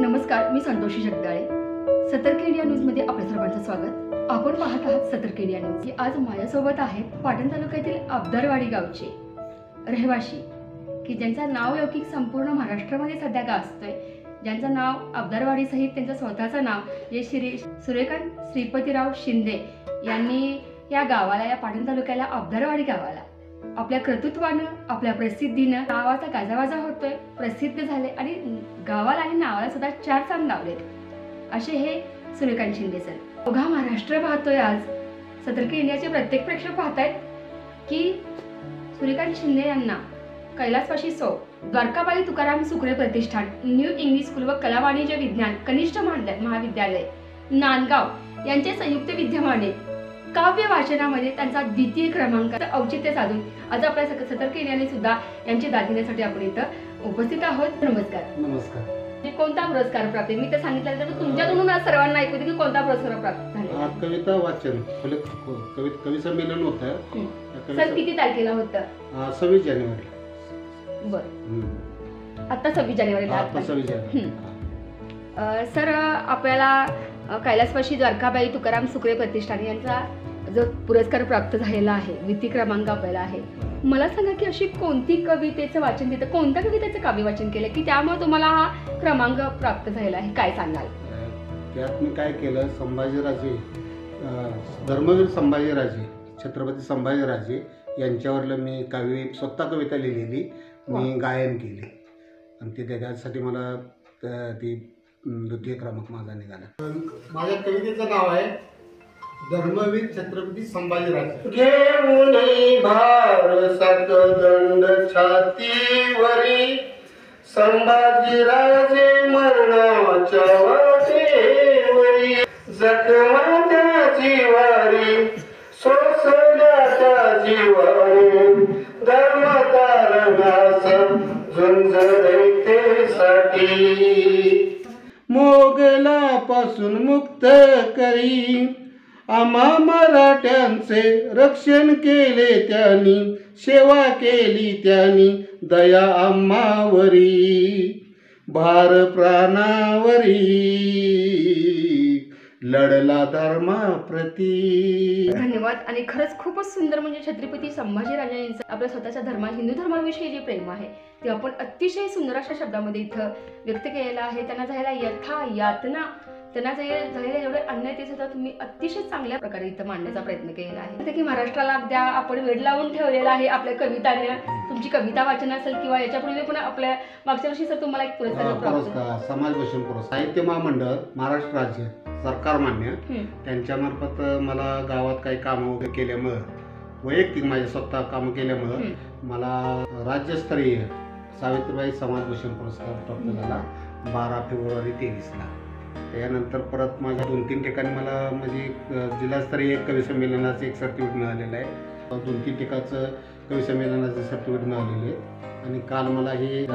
नमस्कार, मी संतोषी जगदाळे. सतर्क इंडिया न्यूजमध्ये आपल्या सर्वांचं स्वागत. आपण पाहत आहात सतर्क इंडिया न्यूज. की आज माझ्यासोबत आहेत पाटण तालुक्यातील अब्दारवाडी गावचे रहिवाशी, की ज्यांचं नाव लौकिक संपूर्ण महाराष्ट्रामध्ये सध्या गाजतोय. ज्यांचं नाव अब्दारवाडी सहित त्यांचं स्वतःचं नाव जे सूर्यकांत श्रीपतीराव शिंदे यांनी या गावाला, या पाटण तालुक्याला, अब्दारवाडी गावाला आपल्या कर्तृत्वानं, आपल्या प्रसिद्धीनं गावाचा गाजावाजा होतोय, प्रसिद्ध झाले आणि गावाला आणि नावाला सुद्धा 4 चांद लावले. असे हे सूर्यकांत शिंदे सर. अवघा महाराष्ट्र पाहतोय. आज सतर्क इंडियाचे प्रत्येक प्रेक्षक पाहतायत की सूर्यकांत शिंदे यांना कैलासवासी सौ द्वारकाबाई तुकाराम सुकरे प्रतिष्ठान, न्यू इंग्लिश स्कूल व कला वाणिज्य विज्ञान कनिष्ठ महाविद्यालय नांदगाव यांचे संयुक्त विद्यमाने काव्य वाचनामध्ये त्यांचा द्वितीय क्रमांक औचित्य साधून आज आपल्या सतर्क इंडियाने सुद्धा यांची दादिण्यासाठी आपण इथं उपस्थित आहोत. नमस्कार. नमस्कार. कोणता पुरस्कार प्राप्त? मी तर सांगितलं तर तुमच्याकडून आज सर्वांना ऐकू दे की कोणता पुरस्कार प्राप्त झाला? कविता वाचन कवी संमेलन होतं. सर किती तारखेला होतं? 26 जानेवारी. बरं, आता 26 जानेवारीला. 26 जानेवारी. सर, आपल्याला कैलासवासी द्वारकाबाई तुकाराम सुकरे प्रतिष्ठान यांचा जो पुरस्कार प्राप्त झालेला आहे, द्वितीय क्रमांक आपल्याला आहे, मला सांगा की अशी कोणती कवितेचं वाचन तिथं, कोणत्या कवितेचं काव्य वाचन केलं की त्यामुळे तुम्हाला हा क्रमांक प्राप्त झालेला आहे? काय सांगाल? त्यात मी काय केलं, संभाजीराजे, धर्मवीर संभाजीराजे, छत्रपती संभाजीराजे यांच्यावरलं मी स्वतः कविता लिहिलेली, मी गायन केली आणि ते त्याच्यासाठी मला ती द्वितीय क्रमांक माझा निघाला. माझ्या कवितेचं नाव आहे धर्मवीर छत्रपती संभाजीराजे. घेऊन भार दंड छातीवरी, संभाजीराजे मरणाच्या वाटेवरी, जखमा त्या जीवारी, सोसल्या त्या जीवारी, धर्मतारणास झुंज दैतेसाठी, मोगलापासून मुक्त करी आम्हा मराठ्यांचे रक्षण केले त्यांनी, सेवा केली त्यांनी दया आम्हावरी, भार प्राणावरी लढला धर्माप्रती. धन्यवाद. आणि खरंच खूपच सुंदर, म्हणजे छत्रपती संभाजीराजे यांचं आपल्या स्वतःच्या हिंदू धर्माविषयी जे प्रेम आहे ते आपण अतिशय सुंदर अशा शब्दामध्ये इथं व्यक्त केलेलं आहे. त्यांना झालेला यथा यातना, त्यांना झालेले जेवढे अन्याय ते सुद्धा तुम्ही अतिशय चांगल्या प्रकारे इथं मांडण्याचा प्रयत्न केलेला आहे. की महाराष्ट्राला अद्या आपण वेळ लावून ठेवलेला आहे आपल्या कवितांना. तुमची कविता वाचन असेल किंवा याच्यापूर्वी पण आपल्या मागच्या वर्षी सर तुम्हाला एक पुरस्कार, समाजभूषण पुरस्कार, साहित्य महामंडळ महाराष्ट्र राज्य सरकार मान्य, त्यांच्यामार्फत मला गावात काही कामं वगैरे केल्यामुळं, वैयक्तिक माझ्या स्वतः कामं केल्यामुळं मला राज्यस्तरीय सावित्रीबाई समाजभूषण पुरस्कार प्राप्त झाला 12 फेब्रुवारी 23ला. त्यानंतर परत माझ्या 2-3 ठिकाणी मला म्हणजे जिल्हास्तरीय कवी संमेलनाचं एक सर्टिफिकेट मिळालेलं आहे. 2-3 ठिकाणचं कवी संमेलनाचं सर्टिफिकेट मिळालेले आहे. आणि काल मला हे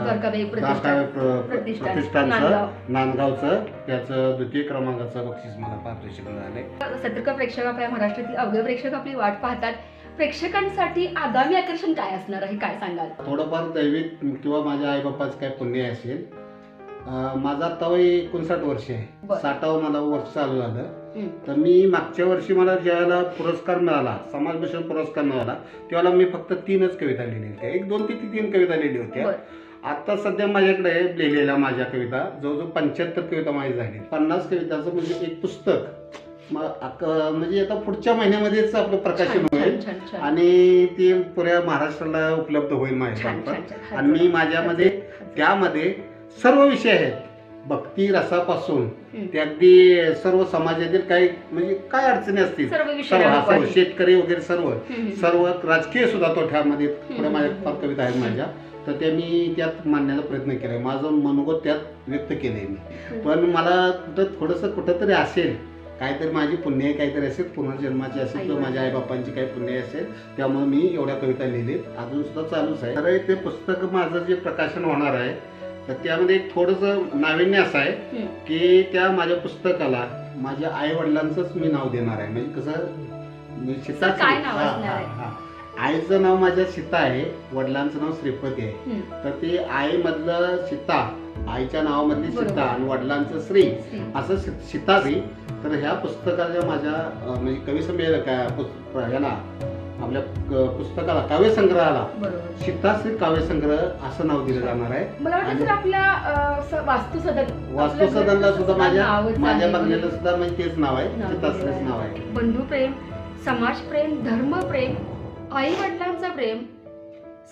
प्रतिष्ठानचं नांदगावचं त्याचं द्वितीय क्रमांकाचं बक्षीस मला पारितोषिक मिळालंय. सतर्क प्रेक्षक, आपल्या महाराष्ट्रातील अवघे प्रेक्षक आपली वाट पाहतात. प्रेक्षकांसाठी आगामी आकर्षण काय असणार आहे, काय सांगाल? थोडंफार दैविक किंवा माझ्या आईबापाचं काय पुण्य असेल. माझा आता वय 59 वर्ष आहे. 60वं मला वर्ष चालू झालं. तर मी मागच्या वर्षी मला ज्यावेळेला पुरस्कार मिळाला, समाजभूषण पुरस्कार मिळाला, त्यावेळेला मी फक्त 3च कविता लिहिल्या होत्या. 1, 2 ते 3 कविता लिहिल्या होत्या. आता सध्या माझ्याकडे लिहिलेल्या माझ्या कविता जवळजवळ 75 कविता माझी झाली. 50 कविताचं म्हणजे एक पुस्तक म्हणजे आता पुढच्या महिन्यामध्येच आपलं प्रकाशन होईल आणि ते पुऱ्या महाराष्ट्राला उपलब्ध होईल माझ्यासोबत. आणि मी माझ्यामध्ये त्यामध्ये सर्व विषय आहेत, भक्ती रसापासून ते अगदी सर्व समाजातील काही म्हणजे काय अडचणी असतील, सर्व शेतकरी वगैरे सर्व राजकीय सुद्धा तो त्यामध्ये थोड्या माझ्या फार कविता आहेत माझ्या, तर ते मी त्यात मांडण्याचा प्रयत्न केलाय. माझं मनोगत त्यात व्यक्त केलंय मी. पण मला कुठंतरी असेल काहीतरी माझी पुण्य काहीतरी असेल, पुनर्जन्माची असेल किंवा माझ्या आईबापांची काही पुण्य असेल, त्यामुळे मी एवढ्या कविता लिहिलेत. अजून सुद्धा चालूच आहे. तर ते पुस्तक माझं जे प्रकाशन होणार आहे तर त्यामध्ये एक थोडंसं नाविन्य असं आहे की त्या माझ्या पुस्तकाला माझ्या आई वडिलांचंच मी नाव देणार आहे. म्हणजे कसं, सीता, आईचं नाव माझ्या सीता आहे, वडिलांचं नाव श्रीपती आहे. तर ते आई मधलं सीता आईच्या नावामधली बरोबर. सीता आणि वडिलांचं श्री श्री. असं सीताश्री. तर ह्या पुस्तकाच्या माझ्या म्हणजे कविसंमेलन याला आपल्या पुस्तकाला काव्यसंग्रहाला बरोबर. सीताश्री काव्यसंग्रह असं नाव दिलं जाणार आहे. मला वाटतं आणि सर आपल्या वास्तुसदन वास्तुसदनला सुद्धा माझ्या माझ्या बंगल्याला सुद्धा म्हणजे तेच नाव आहे, सीताश्रीच नाव आहे. बंधुप्रेम, समाजप्रेम, धर्मप्रेम, आई वडिलांचं प्रेम,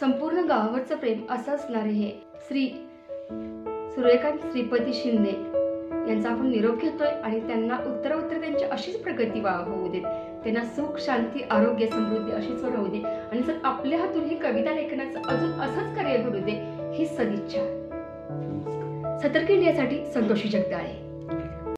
संपूर्ण गावावरचं प्रेम असं असणारे हे श्री सूर्यकांत श्रीपती शिंदे यांचा आपण निरोप घेतोय आणि त्यांना उत्तरोत्तर त्यांची अशीच प्रगती होऊ देत, त्यांना सुख शांती आरोग्य समृद्धी अशीच राहू दे आणि सर आपल्या हातून ही कविता लेखनाचं अजून असंच करिअर घडू दे ही सदिच्छा. सतर्क इंडियासाठी संतोषी जगदाळे.